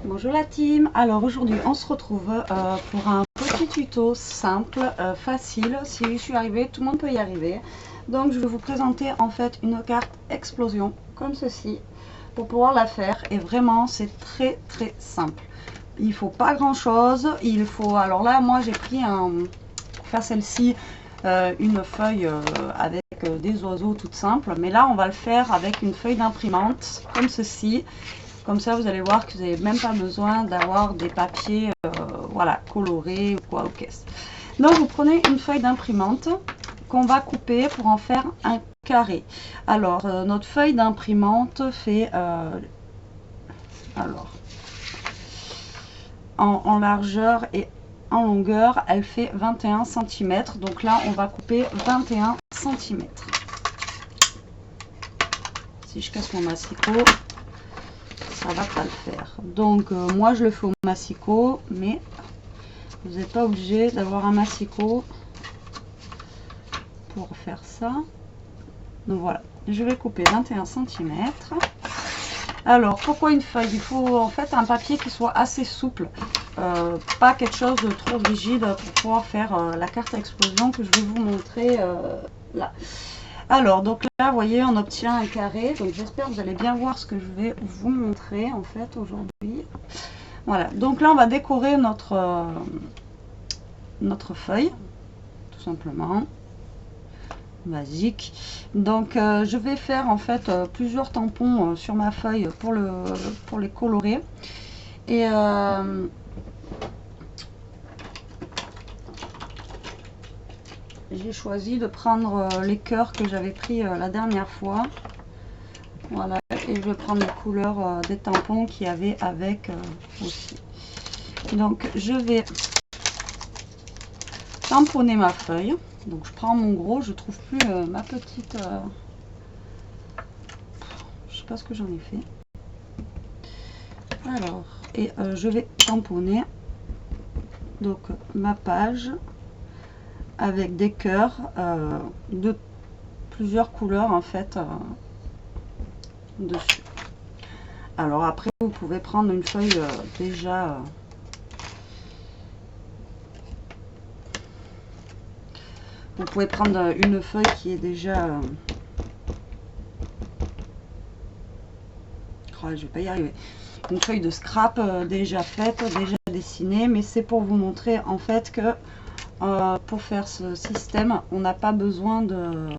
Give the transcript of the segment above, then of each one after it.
Bonjour la team, alors aujourd'hui on se retrouve pour un petit tuto simple, facile. Si je suis arrivée, tout le monde peut y arriver. Donc je vais vous présenter en fait une carte explosion comme ceci pour pouvoir la faire, et vraiment c'est très simple. Il faut pas grand chose, il faut, alors là moi j'ai pris pour faire celle-ci une feuille avec des oiseaux toute simple, mais là on va le faire avec une feuille d'imprimante comme ceci. Comme ça, vous allez voir que vous n'avez même pas besoin d'avoir des papiers voilà, colorés ou quoi. Ok. Donc, vous prenez une feuille d'imprimante qu'on va couper pour en faire un carré. Alors, notre feuille d'imprimante fait alors en largeur et en longueur, elle fait 21 cm. Donc là, on va couper 21 cm. Si je casse mon massicot, ça va pas le faire. Donc moi je le fais au massicot, mais vous n'êtes pas obligé d'avoir un massicot pour faire ça. Donc voilà, je vais couper 21 cm. Alors pourquoi une feuille? Il faut en fait un papier qui soit assez souple, pas quelque chose de trop rigide pour pouvoir faire la carte à explosion que je vais vous montrer là. Alors, donc là, vous voyez, on obtient un carré. Donc, j'espère que vous allez bien voir ce que je vais vous montrer, en fait, aujourd'hui. Voilà. Donc là, on va décorer notre feuille, tout simplement. Basique. Donc, je vais faire, en fait, plusieurs tampons sur ma feuille pour les colorer. Et... j'ai choisi de prendre les cœurs que j'avais pris la dernière fois. Voilà, et je vais prendre les couleurs des tampons qu'il y avait avec aussi. Donc je vais tamponner ma feuille. Donc je prends mon gros, je trouve plus ma petite... je sais pas ce que j'en ai fait. Alors, et je vais tamponner donc ma page avec des cœurs de plusieurs couleurs en fait dessus. Alors après vous pouvez prendre une feuille déjà vous pouvez prendre une feuille qui est déjà oh, je vais pas y arriver, une feuille de scrap déjà faite, déjà dessinée, mais c'est pour vous montrer en fait que pour faire ce système on n'a pas besoin de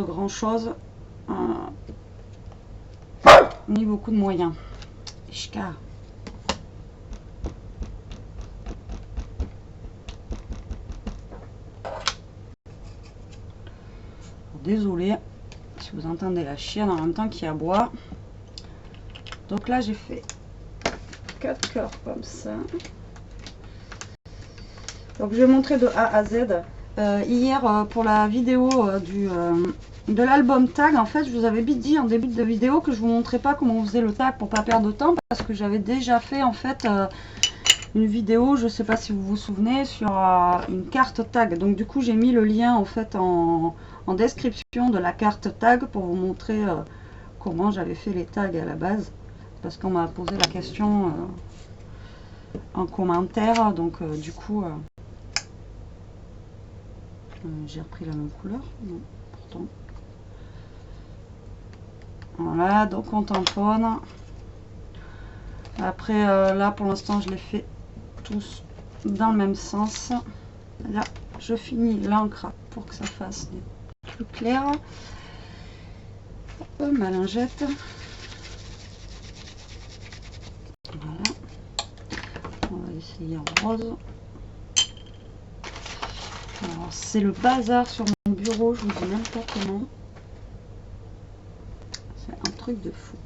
grand chose ni beaucoup de moyens. Désolée si vous entendez la chienne en même temps qui aboie. Donc là j'ai fait 4 cœurs comme ça. Donc je vais montrer de A à Z. Hier pour la vidéo de l'album tag, en fait je vous avais dit en début de vidéo que je vous montrais pas comment on faisait le tag pour pas perdre de temps, parce que j'avais déjà fait en fait une vidéo, je sais pas si vous vous souvenez, sur une carte tag. Donc du coup j'ai mis le lien en fait en description de la carte tag pour vous montrer comment j'avais fait les tags à la base, parce qu'on m'a posé la question en commentaire. Donc du coup j'ai repris la même couleur, non, pourtant. Voilà, donc on tamponne. Après là pour l'instant je les fais tous dans le même sens. Là je finis l'encre pour que ça fasse plus clair. Hop, ma lingette. Voilà. On va essayer en rose. Alors c'est le bazar sur mon bureau, je vous dis même pas comment. C'est un truc de fou.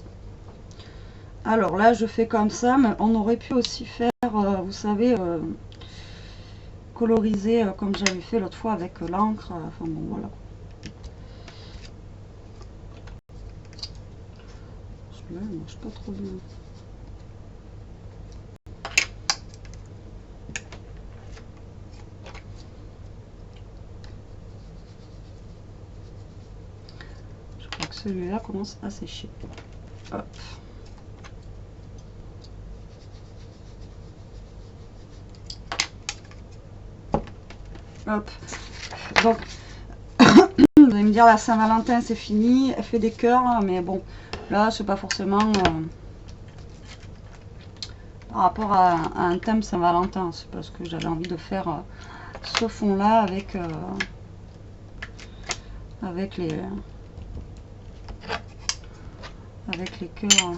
Alors là je fais comme ça, mais on aurait pu aussi faire, vous savez, coloriser comme j'avais fait l'autre fois avec l'encre. Enfin bon voilà. Celui-là il marche pas trop bien. celui-là commence à sécher. Hop. Hop. Donc, vous allez me dire la Saint-Valentin c'est fini, elle fait des cœurs, mais bon, là c'est pas forcément par rapport à un thème Saint-Valentin, c'est parce que j'avais envie de faire ce fond là avec les cœurs.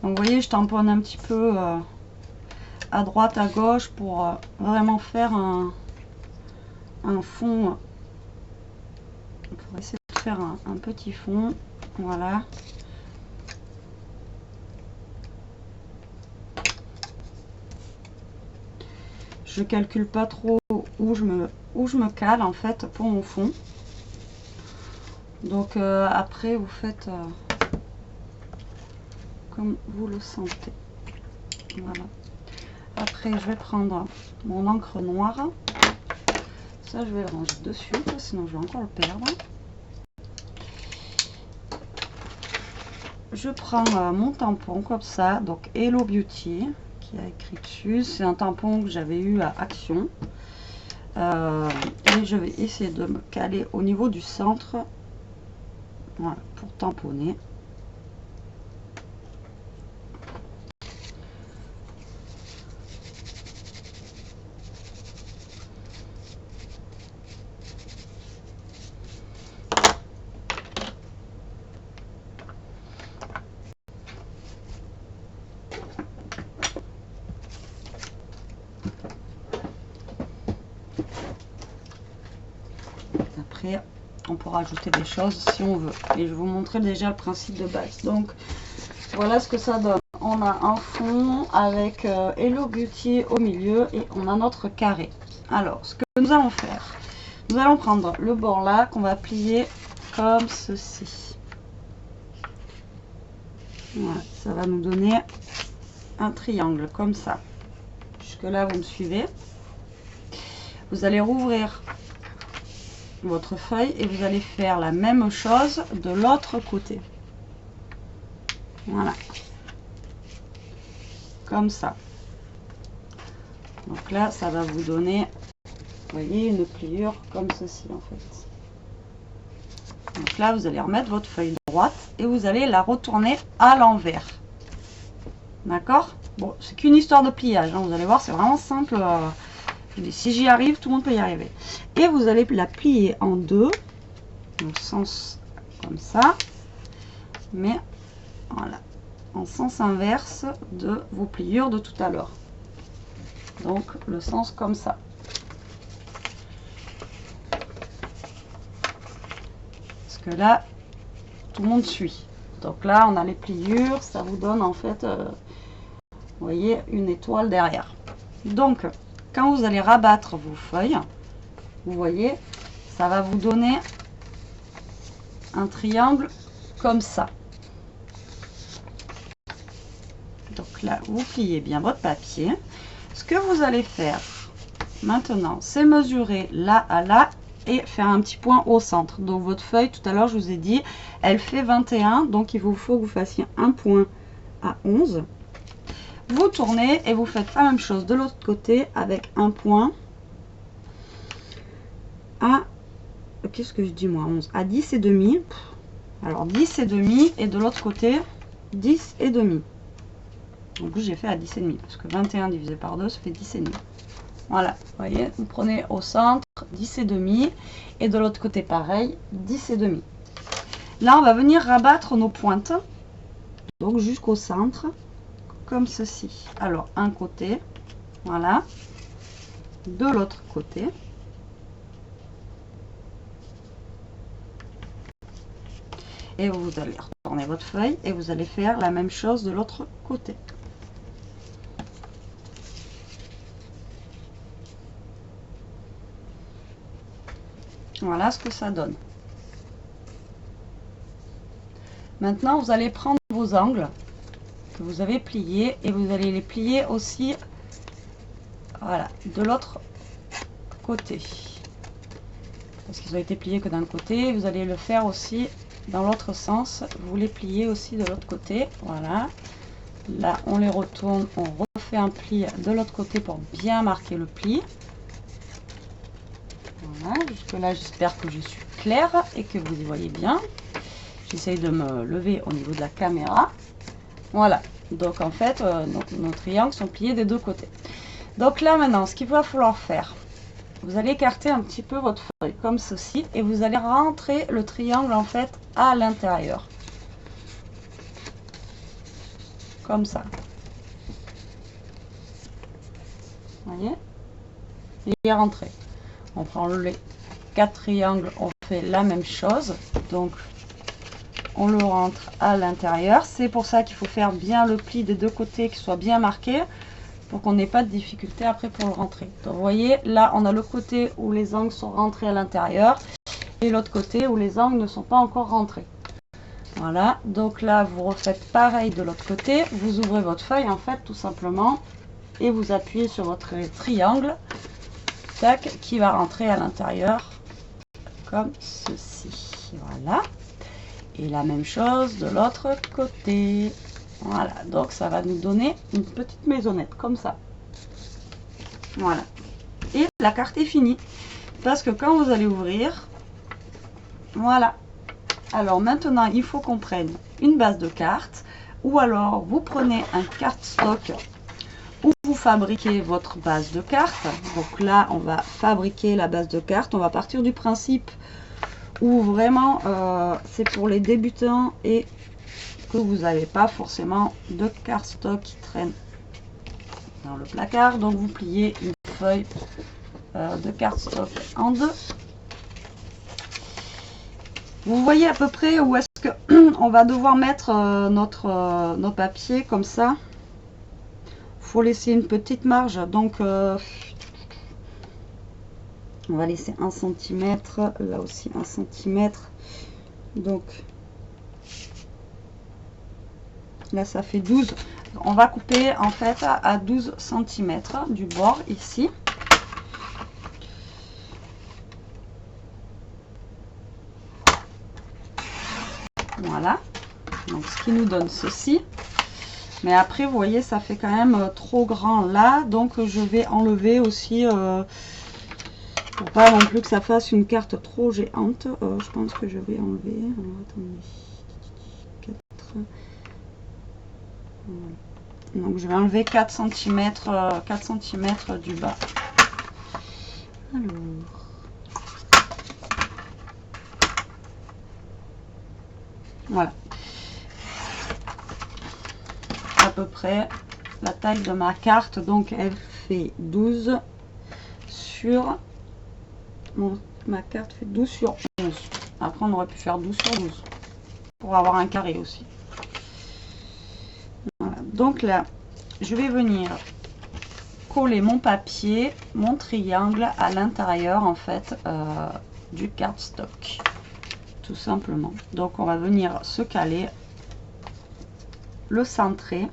Donc vous voyez, je tamponne un petit peu à droite, à gauche pour vraiment faire un fond. Pour essayer de faire un petit fond. Voilà. Je calcule pas trop où je me cale en fait pour mon fond. Donc après vous faites comme vous le sentez. Voilà. Après je vais prendre mon encre noire. Ça je vais le ranger dessus, sinon je vais encore le perdre. Je prends mon tampon comme ça, donc Hello Beauty, qui a écrit dessus. C'est un tampon que j'avais eu à Action. Et je vais essayer de me caler au niveau du centre. Voilà, pour tamponner. Après, on pourra ajouter des choses si on veut. Et je vais vous montrer déjà le principe de base. Donc, voilà ce que ça donne. On a un fond avec Hello Beauty au milieu et on a notre carré. Alors, ce que nous allons faire, nous allons prendre le bord là qu'on va plier comme ceci. Voilà, ça va nous donner un triangle comme ça. Jusque là, vous me suivez. Vous allez rouvrir votre feuille et vous allez faire la même chose de l'autre côté. Voilà. Comme ça. Donc là, ça va vous donner, vous voyez, une pliure comme ceci en fait. Donc là, vous allez remettre votre feuille droite et vous allez la retourner à l'envers. D'accord? Bon, c'est qu'une histoire de pliage, hein, vous allez voir, c'est vraiment simple. Si j'y arrive, tout le monde peut y arriver. Et vous allez la plier en deux, dans le sens comme ça, mais voilà, en sens inverse de vos pliures de tout à l'heure. Donc le sens comme ça. Parce que là, tout le monde suit. Donc là, on a les pliures, ça vous donne en fait, vous voyez, une étoile derrière. Donc, quand vous allez rabattre vos feuilles, vous voyez, ça va vous donner un triangle comme ça. Donc là, vous pliez bien votre papier. Ce que vous allez faire maintenant, c'est mesurer là à là et faire un petit point au centre. Donc votre feuille, tout à l'heure, je vous ai dit, elle fait 21. Donc il vous faut que vous fassiez un point à 11. Vous tournez et vous faites la même chose de l'autre côté avec un point à, qu'est-ce que je dis moi, 11, à 10 et demi. Alors 10 et demi et de l'autre côté 10 et demi. Donc j'ai fait à 10 et demi parce que 21 divisé par 2 ça fait 10 et demi. Voilà, vous voyez, vous prenez au centre 10 et demi et de l'autre côté pareil 10 et demi. Là on va venir rabattre nos pointes donc jusqu'au centre comme ceci. Alors un côté, voilà, de l'autre côté. Et vous allez retourner votre feuille et vous allez faire la même chose de l'autre côté. Voilà ce que ça donne. Maintenant, vous allez prendre vos angles que vous avez pliés et vous allez les plier aussi, voilà, de l'autre côté. Parce qu'ils ont été pliés que d'un côté, vous allez le faire aussi dans l'autre sens. Vous les pliez aussi de l'autre côté, voilà. Là, on les retourne, on refait un pli de l'autre côté pour bien marquer le pli. Voilà, jusque là, j'espère que je suis claire et que vous y voyez bien. J'essaye de me lever au niveau de la caméra. Voilà, donc en fait, nos triangles sont pliés des deux côtés. Donc là, maintenant, ce qu'il va falloir faire, vous allez écarter un petit peu votre feuille, comme ceci, et vous allez rentrer le triangle, en fait, à l'intérieur. Comme ça. Vous voyez? Il est rentré. On prend les 4 triangles, on fait la même chose. Donc, on le rentre à l'intérieur. C'est pour ça qu'il faut faire bien le pli des deux côtés, qu'il soit bien marqué, pour qu'on n'ait pas de difficulté après pour le rentrer. Donc, vous voyez, là, on a le côté où les angles sont rentrés à l'intérieur et l'autre côté où les angles ne sont pas encore rentrés. Voilà, donc là, vous refaites pareil de l'autre côté. Vous ouvrez votre feuille, en fait, tout simplement, et vous appuyez sur votre triangle, tac, qui va rentrer à l'intérieur, comme ceci. Voilà. Et la même chose de l'autre côté. Voilà, donc ça va nous donner une petite maisonnette comme ça. Voilà. Et la carte est finie. Parce que quand vous allez ouvrir, voilà. Alors maintenant, il faut qu'on prenne une base de cartes. Ou alors, vous prenez un cardstock où vous fabriquez votre base de cartes. Donc là, on va fabriquer la base de cartes. On va partir du principe où vraiment c'est pour les débutants et que vous n'avez pas forcément de cardstock qui traîne dans le placard. Donc vous pliez une feuille de cardstock en deux. Vous voyez à peu près où est-ce que on va devoir mettre nos papiers comme ça. Il faut laisser une petite marge, donc on va laisser 1 cm, là aussi 1 cm. Donc là ça fait 12. On va couper en fait à 12 cm du bord ici. Voilà. Donc ce qui nous donne ceci. Mais après vous voyez ça fait quand même trop grand là. Donc je vais enlever aussi pour pas non plus que ça fasse une carte trop géante. Je pense que je vais enlever. Alors, attendez. 4. Voilà. Donc je vais enlever 4 cm du bas. Alors. Voilà. À peu près la taille de ma carte. Donc elle fait 12 sur... Bon, ma carte fait 12 sur 11. Après, on aurait pu faire 12 sur 12 pour avoir un carré aussi. Voilà. Donc là, je vais venir coller mon papier, mon triangle à l'intérieur en fait du cardstock. Tout simplement. Donc, on va venir se caler, le centrer.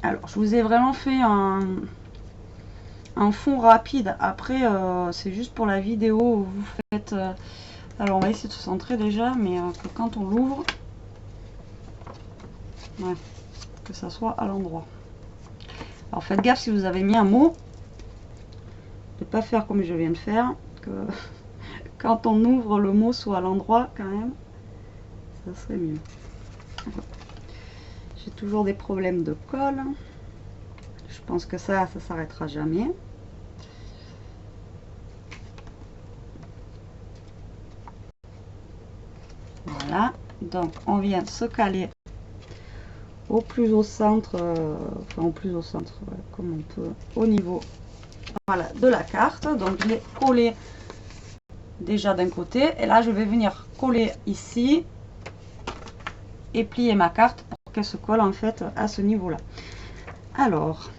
Alors, je vous ai vraiment fait un fond rapide. Après c'est juste pour la vidéo où vous faites alors on va essayer de se centrer déjà, mais que quand on l'ouvre, ouais, que ça soit à l'endroit. Alors faites gaffe si vous avez mis un mot de pas faire comme je viens de faire, que quand on ouvre le mot soit à l'endroit quand même, ça serait mieux. J'ai toujours des problèmes de colle. Je pense que ça s'arrêtera jamais. Voilà, donc on vient se caler au plus au centre, enfin au plus au centre, voilà, comme on peut, au niveau, voilà, de la carte. Donc je l'ai collé déjà d'un côté, et là je vais venir coller ici et plier ma carte pour qu'elle se colle en fait à ce niveau là. Alors,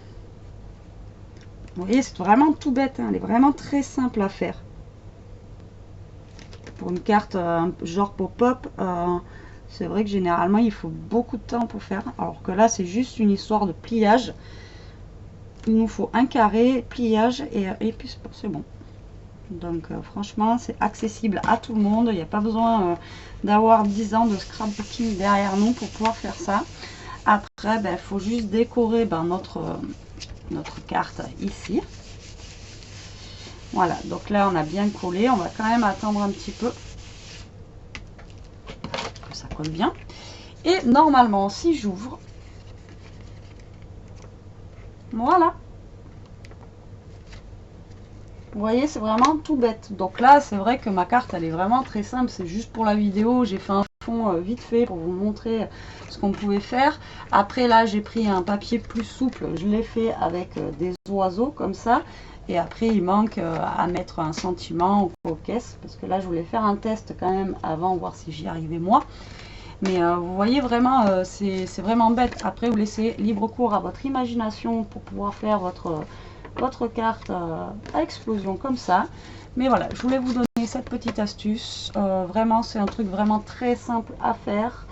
vous voyez, c'est vraiment tout bête, hein, elle est vraiment très simple à faire. pour une carte genre pop-up, c'est vrai que généralement il faut beaucoup de temps pour faire, alors que là c'est juste une histoire de pliage. Il nous faut un carré, pliage et puis c'est bon. Donc franchement c'est accessible à tout le monde, il n'y a pas besoin d'avoir 10 ans de scrapbooking derrière nous pour pouvoir faire ça. Après il faut juste décorer notre carte ici. Voilà, donc là on a bien collé, on va quand même attendre un petit peu que ça colle bien. Et normalement si j'ouvre, voilà. Vous voyez, c'est vraiment tout bête. Donc là, c'est vrai que ma carte, elle est vraiment très simple. C'est juste pour la vidéo. J'ai fait un fond vite fait pour vous montrer ce qu'on pouvait faire. Après, là, j'ai pris un papier plus souple. Je l'ai fait avec des oiseaux comme ça. Et après, il manque à mettre un sentiment aux caisses. Parce que là, je voulais faire un test quand même avant, voir si j'y arrivais moi. Mais vous voyez vraiment, c'est vraiment bête. Après, vous laissez libre cours à votre imagination pour pouvoir faire votre carte à explosion comme ça. Mais voilà, je voulais vous donner cette petite astuce. Vraiment, c'est un truc vraiment très simple à faire.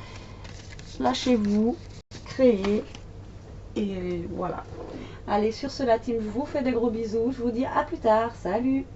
Lâchez-vous, créez. Et voilà. Allez, sur ce, la team, je vous fais des gros bisous. Je vous dis à plus tard. Salut!